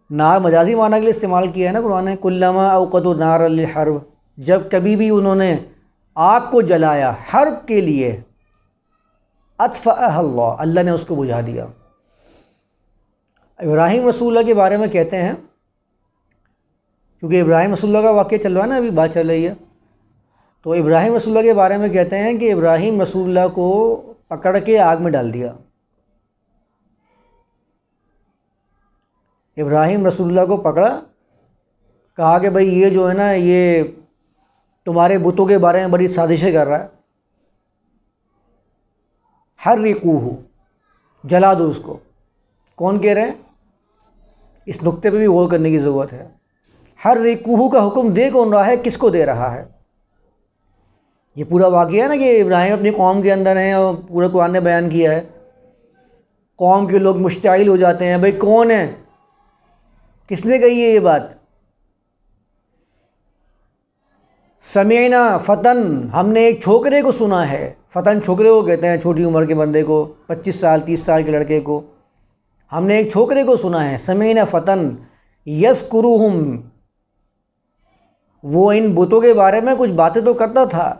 نار مجازی معنی کے لیے استعمال کیا ہے نا قرآن نے، کلما اوقدوا نارا للحرب، جب کبھی بھی انہوں نے آگ کو جلایا حرب کے لیے، اطفأها اللہ، اللہ نے اس کو بجھا دیا۔ ابراہیم رسول اللہ کے بارے میں کہتے ہیں، کیونکہ ابراہیم رسول اللہ کا واقعہ چل رہا ہے نا، ابھی بات چل رہی ہے، تو ابراہیم رسول اللہ کے بارے میں کہتے ہیں کہ ابراہیم رسول اللہ کو پکڑ کے آگ میں ڈال دیا۔ ابراہیم رسول اللہ کو پکڑا، کہا کہ بھئی یہ جو ہے نا یہ تمہارے بتوں کے بارے میں بڑی سازشیں کر رہا ہے، حرقوہ، جلا دو اس کو۔ کون کہہ رہے ہیں؟ اس نقطے پہ بھی غور کرنے کی ضرورت ہے۔ حرقوہ کا حکم دے کون رہا ہے، کس کو دے رہا ہے؟ یہ پورا واقعہ ہے نا کہ ابراہیم اپنی قوم کے اندر ہیں اور پورے قرآن نے بیان کیا ہے، قوم کے لوگ مشتعل ہو جاتے ہیں، بھئی کون ہے، کس نے کہی ہے یہ بات؟ سمعنا فتن، ہم نے ایک چھوکرے کو سنا ہے۔ فتن چھوکرے کو کہتے ہیں، چھوٹی عمر کے بندے کو، 25 سال 30 سال کے لڑکے کو۔ ہم نے ایک چھوکرے کو سنا ہے، سمعنا فتن یذکرہم، وہ ان بتوں کے بارے میں کچھ باتیں تو کرتا تھا،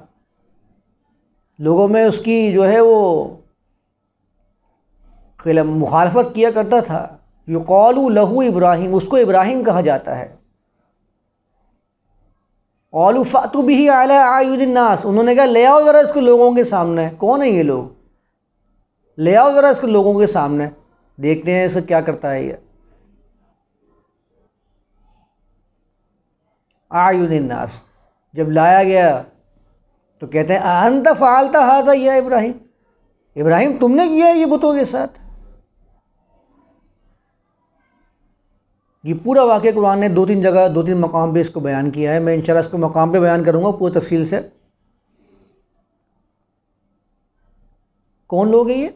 لوگوں میں اس کی جو ہے وہ مخالفت کیا کرتا تھا۔ یقال لہ ابراہیم، اس کو ابراہیم کہا جاتا ہے۔ قالوا فأتوا به علی اعین الناس، انہوں نے کہا لے آؤ ذرا اس کو لوگوں کے سامنے۔ کون ہے یہ لوگ؟ لے آؤ ذرا اس کو لوگوں کے سامنے، دیکھتے ہیں اسے کیا کرتا ہے یہ۔ اعین الناس، جب لایا گیا تو کہتے ہیں اانت فعلت ھذا یا ابراہیم، ابراہیم تم نے کیا ہے یہ بتوں کے ساتھ؟ یہ پورا واقعہ قرآن نے 2-3 جگہ 2-3 مقام پہ اس کو بیان کیا ہے۔ میں انشاءاللہ اس کو مقام پہ بیان کروں گا پوری تفصیل سے۔ کون لوگ ہیں یہ؟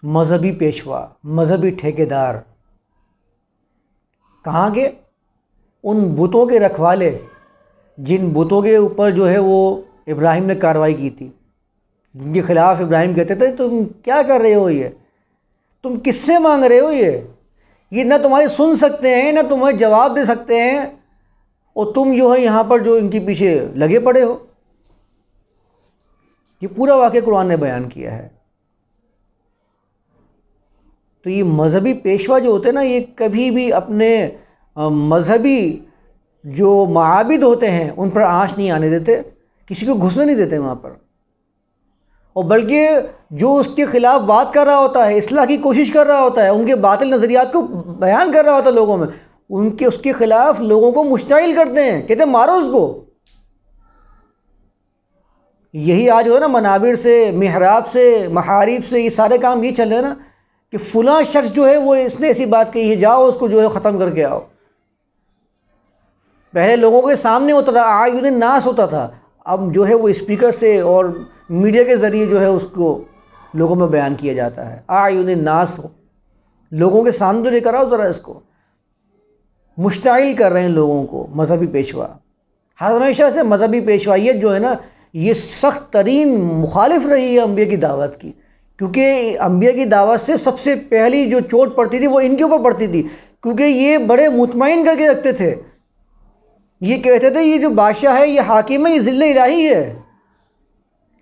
مذہبی پیشوا، مذہبی ٹھیکیدار۔ کہاں کے؟ ان بتوں کے رکھوالے جن بتوں کے اوپر جو ہے وہ ابراہیم نے کارروائی کی تھی، جن کے خلاف ابراہیم کہتے تھے تم کیا کر رہے ہو، یہ تم کس سے مانگ رہے ہو، یہ نہ تمہاری سن سکتے ہیں نہ تمہیں جواب دے سکتے ہیں، اور تم جو ہے یہاں پر جو ان کے پیچھے لگے پڑے ہو۔ یہ پورا واقعہ قرآن نے بیان کیا ہے۔ تو یہ مذہبی پیشوا جو ہوتے ہیں نا، یہ کبھی بھی اپنے مذہبی جو معابد ہوتے ہیں ان پر آنچ نہیں آنے دیتے، کسی کو گھسنے نہیں دیتے وہاں پر، اور بلکہ جو اس کے خلاف بات کر رہا ہوتا ہے، اصلاح کی کوشش کر رہا ہوتا ہے، ان کے باطل نظریات کو بیان کر رہا ہوتا ہے لوگوں میں، اس کے خلاف لوگوں کو مشتعل کرتے ہیں، کہتے ہیں مارو اس کو۔ یہی آج ہو ہے نا، منابر سے، محراب سے، محارب سے، یہ سارے کام یہ چل رہے ہیں نا کہ فلاں شخص جو ہے وہ اس نے ایسی بات کہی ہے، جاؤ اس کو جو ہے ختم کر کے آؤ۔ پہلے لوگوں کے سامنے ہوتا تھا، اعین الناس ہوتا تھا، اب جو ہے وہ اسپیکر سے اور میڈیا کے ذریعے جو ہے اس کو لوگوں میں بیان کیا جاتا ہے۔ اعین الناس، لوگوں کے سامنے تو لے کر آؤ ذرا اس کو۔ مشتعل کر رہے ہیں لوگوں کو مذہبی پیشوا۔ ہمیشہ سے مذہبی پیشوائیت جو ہے نا، یہ سخت ترین مخالف رہی ہے انبیاء کی دعوت کی، کیونکہ انبیاء کی دعوت سے سب سے پہلی جو چوٹ پڑتی تھی وہ ان کے اوپر پڑتی تھی، کیونکہ یہ بڑے مطمئن کر کے رکھتے تھے، یہ کہتے تھے یہ جو بادشاہ ہے، یہ حاکم ہے، یہ ذل الہی ہے۔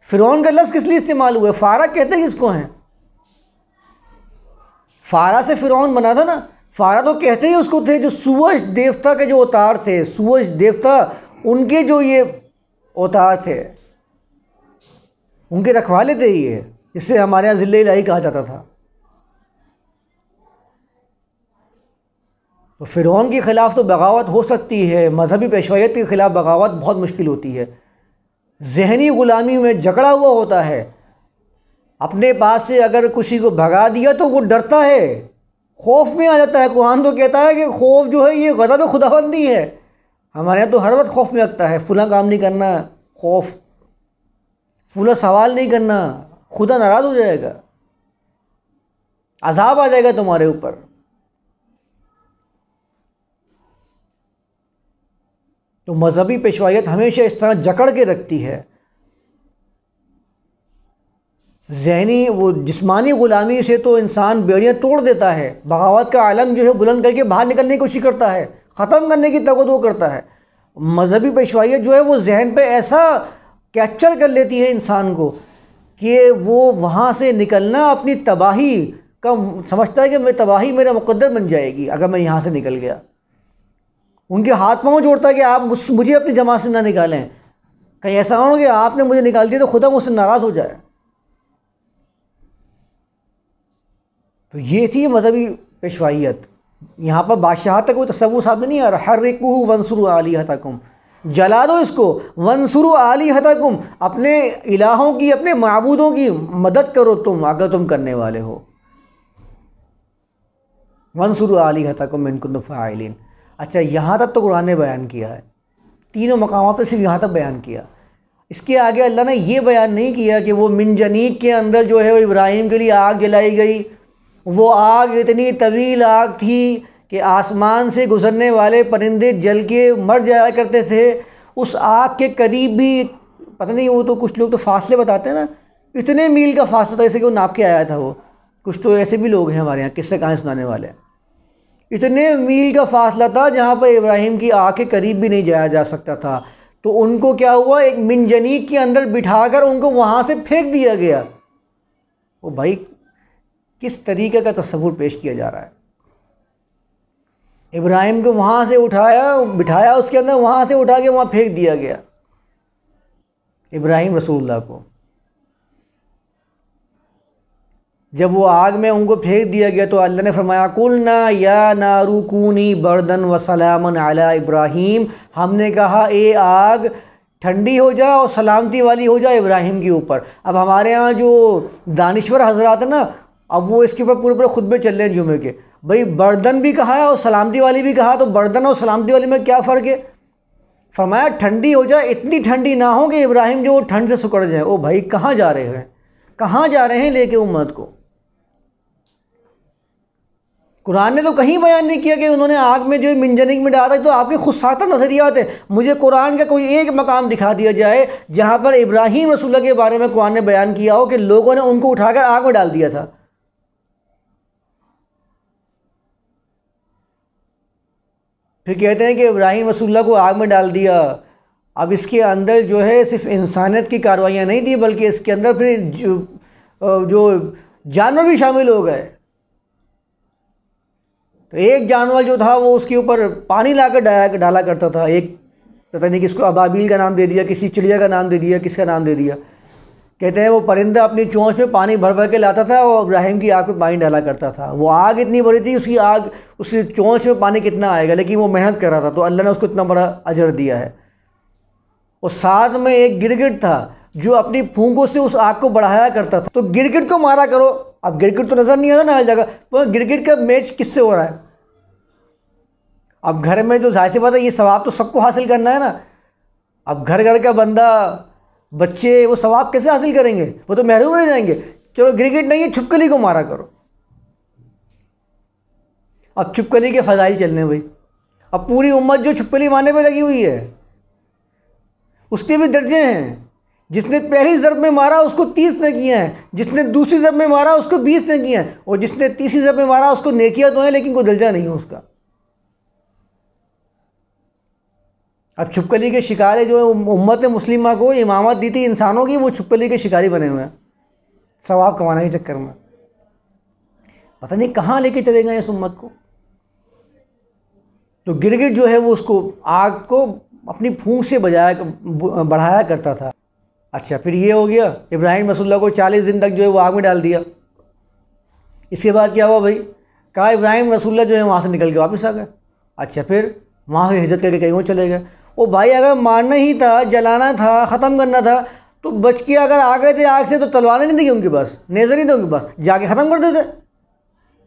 فرعون کا لفظ کس لیے استعمال ہوا ہے؟ فارا کہتے ہیں کس کو ہیں؟ فارا سے فرعون بنا تھا نا، فارا تو کہتے ہی اس کو تھے جو سورج دیوتا کے جو اوتار تھے، سورج دیوتا ان کے جو یہ اوتار تھے، ان کے رکھوالے تھے یہ، اس سے ہمارے یہاں ذل الہی کہا جاتا تھا۔ تو فرعون کے خلاف تو بغاوت ہو سکتی ہے، مذہبی پیشوائیت کے خلاف بغاوت بہت مشکل ہوتی ہے، ذہنی غلامی میں جکڑا ہوا ہوتا ہے۔ اپنے پاس سے اگر کسی کو بھگا دیا تو وہ ڈرتا ہے، خوف میں آ جاتا ہے۔ قرآن تو کہتا ہے کہ خوف جو ہے یہ غضب خداوندی ہے۔ ہمارے یہاں تو ہر وقت خوف میں لگتا ہے، فلاں کام نہیں کرنا، خوف، فلاں سوال نہیں کرنا، خدا ناراض ہو جائے گا، عذاب آ جائے گا تمہارے اوپر۔ تو مذہبی پیشوائیت ہمیشہ اس طرح جکڑ کے رکھتی ہے۔ ذہنی وہ جسمانی غلامی سے تو انسان بیڑیاں توڑ دیتا ہے، بغاوت کا عالم جو ہے بلند کر کے باہر نکلنے کی کوشش کرتا ہے، ختم کرنے کی توقع کرتا ہے۔ مذہبی پیشوائیت جو ہے وہ ذہن پہ ایسا کیپچر کر لیتی ہے انسان کو کہ وہ وہاں سے نکلنا اپنی تباہی کا سمجھتا ہے کہ میں تباہی میرا مقدر بن جائے گی اگر میں یہاں سے نکل گیا۔ ان کے ہاتھ پاؤں جوڑتا ہے کہ آپ مجھے اپنی جماعت سے نہ نکالیں، کہیں ایسا ہو کہ آپ نے مجھے نکال دیا تو خدا مجھ سے ناراض ہو جائے۔ تو یہ تھی مذہبی پیشوائیت۔ یہاں پر بادشاہت کا کوئی تصور سامنے نہیں آ رہا۔ حرقوہ وانصروا آلہتکم، جلا دو اس کو، وانصروا آلہتکم، اپنے الہوں کی، اپنے معبودوں کی مدد کرو تم اگر تم کرنے والے ہو۔ وانصروا آلہتکم ان کنتم فاعلین۔ اچھا یہاں تک تو قرآن نے بیان کیا ہے، تینوں مقامات پہ صرف یہاں تک بیان کیا۔ اس کے آگے اللہ نے یہ بیان نہیں کیا کہ وہ منجنیق کے اندر جو ہے وہ ابراہیم کے لیے آگ جلائی گئی، وہ آگ اتنی طویل آگ تھی کہ آسمان سے گزرنے والے پرندے جل کے مر جایا کرتے تھے۔ اس آگ کے قریب بھی پتہ نہیں، وہ تو کچھ لوگ تو فاصلے بتاتے ہیں نا، اتنے میل کا فاصلہ تھا جیسے کہ وہ ناپ کے آیا تھا۔ وہ کچھ تو ایسے بھی لوگ ہیں ہمارے یہاں قصے کہانی سنانے والے، اتنے میل کا فاصلہ تھا جہاں پر ابراہیم کی آگ کے قریب بھی نہیں جایا جا سکتا تھا۔ تو ان کو کیا ہوا، ایک منجنیق کے اندر بٹھا کر ان کو وہاں سے پھینک دیا گیا۔ وہ بھائی کس طریقے کا تصور پیش کیا جا رہا ہے؟ ابراہیم کو وہاں سے اٹھایا، بٹھایا اس کے اندر، وہاں سے اٹھا کے وہاں پھینک دیا گیا ابراہیم رسول اللہ کو۔ جب وہ آگ میں ان کو پھینک دیا گیا تو اللہ نے فرمایا قلنا یا نار کونی بردن وسلاما علی ابراہیم، ہم نے کہا اے آگ ٹھنڈی ہو جا اور سلامتی والی ہو جائے ابراہیم کے اوپر۔ اب ہمارے ہاں جو دانشور حضرات ہیں نا، اب وہ اس کے اوپر پورے خطبے چل رہے ہیں جمعے کے، بھئی بردن بھی کہا ہے اور سلامتی والی بھی کہا، تو بردن اور سلامتی والی میں کیا فرق ہے؟ فرمایا ٹھنڈی ہو جائے، اتنی ٹھنڈی نہ ہو کہ ابراہیم جو وہ ٹھنڈ سے سکڑ جائے۔ او بھائی کہاں جا رہے ہیں، کہاں جا رہے ہیں لے کے امت کو؟ قرآن نے تو کہیں بیان نہیں کیا کہ انہوں نے آگ میں جو منجنیق میں ڈالا، تو آپ کے خود ساتھ نظریات ہیں۔ مجھے قرآن کا کوئی ایک مقام دکھا دیا جائے جہاں پر ابراہیم رسول اللہ کے بارے میں قرآن نے بیان کیا ہو کہ لوگوں نے ان کو اٹھا کر آگ میں ڈال دیا تھا۔ پھر کہتے ہیں کہ ابراہیم رسول اللہ کو آگ میں ڈال دیا۔ اب اس کے اندر جو ہے صرف انسانیت کی کارروائیاں نہیں تھیں، بلکہ اس کے اندر پھر جو جانور بھی شامل ہو گئے۔ تو ایک جانور جو تھا وہ اس کے اوپر پانی لا کر ڈالا کرتا تھا، ایک پتہ نہیں کس کو ابابیل کا نام دے دیا، کسی چڑیا کا نام دے دیا، کس کا نام دے دیا۔ کہتے ہیں وہ پرندہ اپنی چونچ میں پانی بھر بھر کے لاتا تھا اور ابراہیم کی آگ پہ پانی ڈالا کرتا تھا۔ وہ آگ اتنی بڑی تھی، اس کی آگ، اس کی چونچ میں پانی کتنا آئے گا، لیکن وہ محنت کر رہا تھا تو اللہ نے اس کو اتنا بڑا اجر دیا ہے۔ اور ساتھ میں ایک گرگٹ تھا جو اپنی پھونکوں سے اس آگ کو بڑھایا کرتا تھا۔ تو گرگٹ کو مارا کرو، اب گرگٹ تو نظر نہیں آتا نا ہر جگہ، تو گرگٹ کا میچ کس سے ہو رہا ہے؟ اب گھر میں تو ظاہر سی بات ہے یہ ثواب تو سب کو حاصل کرنا ہے نا۔ اب گھر گھر کا بندہ، بچے، وہ ثواب کیسے حاصل کریں گے؟ وہ تو محروم رہ جائیں گے۔ چلو گرگٹ نہیں ہے، چھپکلی کو مارا کرو۔ اب چھپکلی کے فضائل چلنے بھائی، اب پوری امت جو چھپکلی مارنے پہ لگی ہوئی ہے، اس کے بھی درجے ہیں۔ جس نے پہلی ضرب میں مارا اس کو 30 نیکیاں ہیں، جس نے دوسری ضرب میں مارا اس کو 20 نیکیاں ہیں، اور جس نے تیسری ضرب میں مارا اس کو نیکیاں تو ہیں لیکن کوئی درجہ نہیں ہے اس کا۔ اب چھپکلی کے شکار جو امت مسلمہ کو امامت دی تھی انسانوں کی، وہ چھپکلی کے شکاری بنے ہوئے ہیں ثواب کمانے کے چکر میں۔ پتہ نہیں کہاں لے کے چلے گئے اس امت کو۔ تو گرگٹ جو ہے وہ اس کو آگ کو اپنی پھونک سے بڑھایا کرتا تھا۔ اچھا پھر یہ ہو گیا، ابراہیم رسول اللہ کو 40 دن تک جو ہے وہ آگ میں ڈال دیا۔ اس کے بعد کیا ہوا بھائی؟ کہا ابراہیم رسول اللہ جو ہے وہاں سے نکل کے واپس آ گئے۔ اچھا پھر وہاں سے ہجرت کر کے کہیں اور چلے گئے۔ او بھائی اگر مارنا ہی تھا، جلانا تھا، ختم کرنا تھا، تو بچ کے اگر آ گئے تھے آگ سے تو تلواریں نہیں تھیں ان کے پاس، نیزے نہیں تھے ان کے پاس، جا کے ختم کر دیتے۔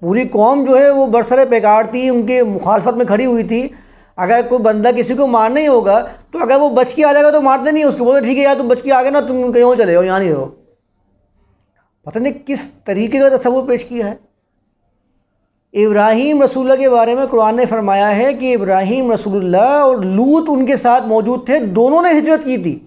پوری قوم جو ہے وہ برسر پیکار تھی، ان کے مخالفت میں کھڑی ہوئی تھی۔ اگر کوئی بندہ کسی کو مارنا ہی ہوگا تو اگر وہ بچ کے آ جائے گا تو مارتے نہیں، اس کو بولتے ٹھیک ہے یار تم بچ کے آ گئے نا، تم کہیں اور چلے ہو، یہاں نہیں رہو۔ پتہ نہیں کس طریقے کا تصور پیش کیا ہے۔ ابراہیم رسول اللہ کے بارے میں قرآن نے فرمایا ہے کہ ابراہیم رسول اللہ اور لوط ان کے ساتھ موجود تھے، دونوں نے ہجرت کی تھی۔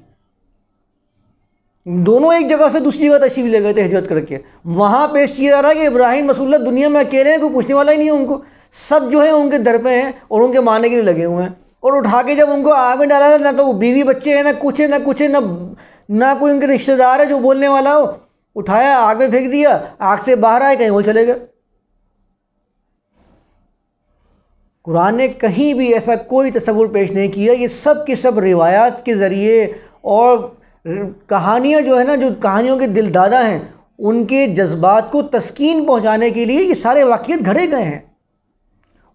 دونوں ایک جگہ سے دوسری جگہ تشریف لے گئے تھے ہجرت کر کے. وہاں پیش کیا جا رہا ہے کہ ابراہیم رسول اللہ دنیا میں اکیلے ہیں, کوئی پوچھنے والا ہی نہیں ہے ان کو, سب جو ہے ان کے در پہ ہیں اور ان کے ماننے کے لیے لگے ہوئے ہیں. اور اٹھا کے جب ان کو آگ میں ڈالا, نہ تو وہ بیوی بچے ہیں, نہ کچھ ہے, نہ کوئی ان کے رشتہ دار ہے جو بولنے والا ہو, اٹھایا آگ میں پھینک دیا, آگ سے باہر آئے کہیں اور چلے گئے. قرآن نے کہیں بھی ایسا کوئی تصور پیش نہیں کیا. یہ سب کے سب روایات کے ذریعے اور کہانیاں جو ہے نا, جو کہانیوں کے دل دادا ہیں, ان کے جذبات کو تسکین پہنچانے کے لیے یہ سارے واقعات گھڑے گئے ہیں.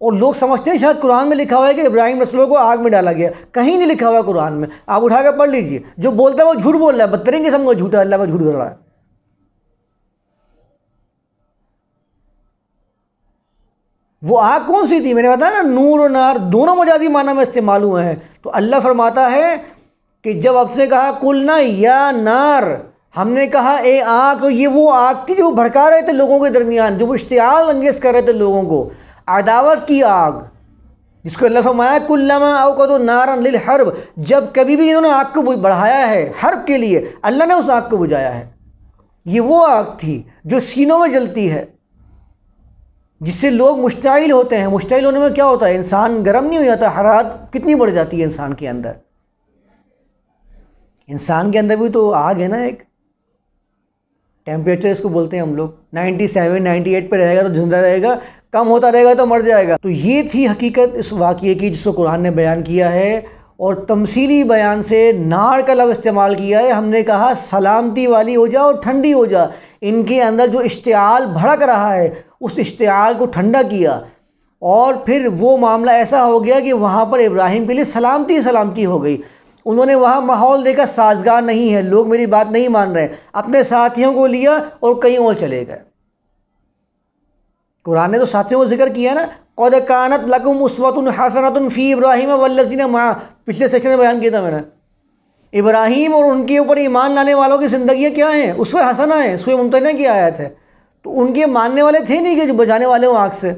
اور لوگ سمجھتے ہیں شاید قرآن میں لکھا ہوا ہے کہ ابراہیم رسول کو آگ میں ڈالا گیا. کہیں نہیں لکھا ہوا قرآن میں, آپ اٹھا کے پڑھ لیجئے. جو بولتا ہے وہ جھوٹ بول رہا ہے, بدترین قسم کا جھوٹا, اللہ کا جھوٹ کر رہا ہے. وہ آگ کون سی تھی؟ میں نے بتایا نا, نور و نار دونوں مجازی معنی میں استعمال ہوئے ہیں. تو اللہ فرماتا ہے کہ جب آپ نے کہا قلنا یا نار, ہم نے کہا اے آگ, تو یہ وہ آگ تھی جو بھڑکا رہے تھے لوگوں کے درمیان, جو وہ اشتعال انگیز کر رہے تھے لوگوں کو, عداوت کی آگ, جس کو اللہ فرمایا کلما اوقدوا نارا للحرب, جب کبھی بھی انہوں نے آگ کو بڑھایا ہے حرب کے لیے, اللہ نے اس آگ کو بجھایا ہے. یہ وہ آگ تھی جو سینوں میں جلتی ہے, جس سے لوگ مشتعل ہوتے ہیں. مشتعل ہونے میں کیا ہوتا ہے؟ انسان گرم نہیں ہو جاتا, حرارت کتنی بڑھ جاتی ہے انسان کے اندر. انسان کے اندر بھی تو آگ ہے نا, ایک ٹیمپریچر اس کو بولتے ہیں ہم لوگ. 97 98 پہ رہے گا تو زندہ رہے گا, کم ہوتا رہے گا تو مر جائے گا. تو یہ تھی حقیقت اس واقعے کی جس کو قرآن نے بیان کیا ہے, اور تمثیلی بیان سے نار کا لفظ استعمال کیا ہے. ہم نے کہا سلامتی والی ہو جا اور ٹھنڈی ہو جا. ان کے اندر جو اشتعال بھڑک رہا ہے, اس اشتعال کو ٹھنڈا کیا, اور پھر وہ معاملہ ایسا ہو گیا کہ وہاں پر ابراہیم کے لیے سلامتی ہو گئی. انہوں نے وہاں ماحول دیکھا سازگار نہیں ہے, لوگ میری بات نہیں مان رہے, اپنے ساتھیوں کو لیا اور کہیں اور چلے گئے. قرآن نے تو ساتھیوں کو ذکر کیا نا, قد کانت لکم اسوۃ حسنۃ فی ابراہیم والذین معہ, پچھلے سیکشن میں بیان کیا تھا میں نے. ابراہیم اور ان کے اوپر ایمان لانے والوں کی زندگیاں کیا ہیں؟ اسوہ حسنہ ہیں, اسوہ ممتنع کی آیت ہے. تو ان کے ماننے والے تھے نہیں کہ جو بچانے والے ہوں آگ سے.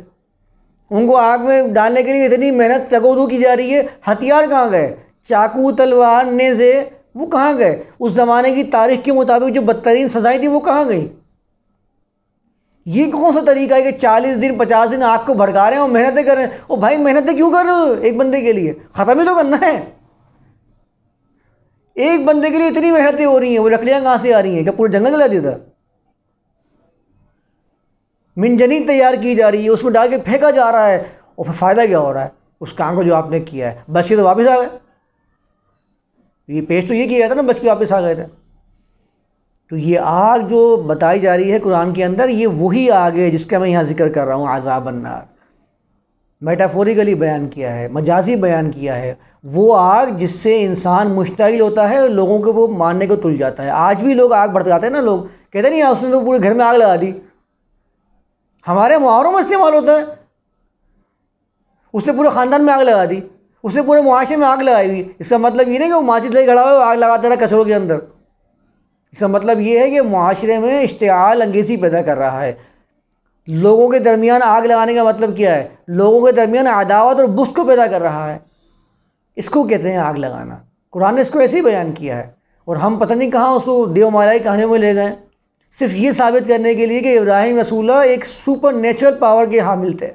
ان کو آگ میں ڈالنے کے لیے اتنی محنت تگودو کی جا رہی ہے, ہتھیار کہاں گئے؟ چاقو, تلوار, نیزے, وہ کہاں گئے؟ اس زمانے کی تاریخ کے مطابق جو بدترین سزائیں تھیں وہ کہاں گئیں؟ یہ کون سا طریقہ ہے کہ 40 دن 50 دن آگ کو بھڑکا رہے ہیں اور محنتیں کر رہے ہیں؟ او بھائی محنتیں کیوں کر رہے ہو ایک بندے کے لیے؟ ختم ہی تو کرنا ہے. ایک بندے کے لیے اتنی محنتیں ہو رہی ہیں, وہ لکڑیاں کہاں سے آ رہی ہیں؟ کہ پورے جنگل جلا دیا تھا؟ منجنیق تیار کی جا رہی ہے, اس میں ڈال کے پھینکا جا رہا ہے, اور پھر فائدہ کیا ہو رہا ہے اس کام کو جو آپ نے کیا ہے؟ بچ کے تو واپس آ گئے. یہ پیش تو یہ کیا تھا نا, بچ کے واپس آ گئے تھے. تو یہ آگ جو بتائی جا رہی ہے قرآن کے اندر, یہ وہی آگ ہے جس کا میں یہاں ذکر کر رہا ہوں, عذاب النار. میٹافوریکلی بیان کیا ہے, مجازی بیان کیا ہے. وہ آگ جس سے انسان مشتعل ہوتا ہے اور لوگوں کو وہ ماننے کو تل جاتا ہے. آج بھی لوگ آگ بھڑکاتے ہیں نا, لوگ کہتے نہیں اس نے تو پورے گھر میں آگ لگا دی. ہمارے محاوروں میں استعمال ہوتا ہے, اس نے پورے خاندان میں آگ لگا دی, اس نے پورے معاشرے میں آگ لگائی ہوئی. اس کا مطلب یہ نہیں کہ وہ ماچس لے کھڑا ہوا آگ لگاتا رہا کچروں کے اندر. اس کا مطلب یہ ہے کہ معاشرے میں اشتعال انگیزی پیدا کر رہا ہے. لوگوں کے درمیان آگ لگانے کا مطلب کیا ہے؟ لوگوں کے درمیان عداوت اور بغض کو پیدا کر رہا ہے. اس کو کہتے ہیں آگ لگانا. قرآن نے اس کو ایسے ہی بیان کیا ہے, اور ہم پتہ نہیں کہاں اس کو دیو مالائی کہانیوں میں لے گئے, صرف یہ ثابت کرنے کے لیے کہ ابراہیم رسول اللہ ایک سپر نیچرل پاور کے حامل تھے.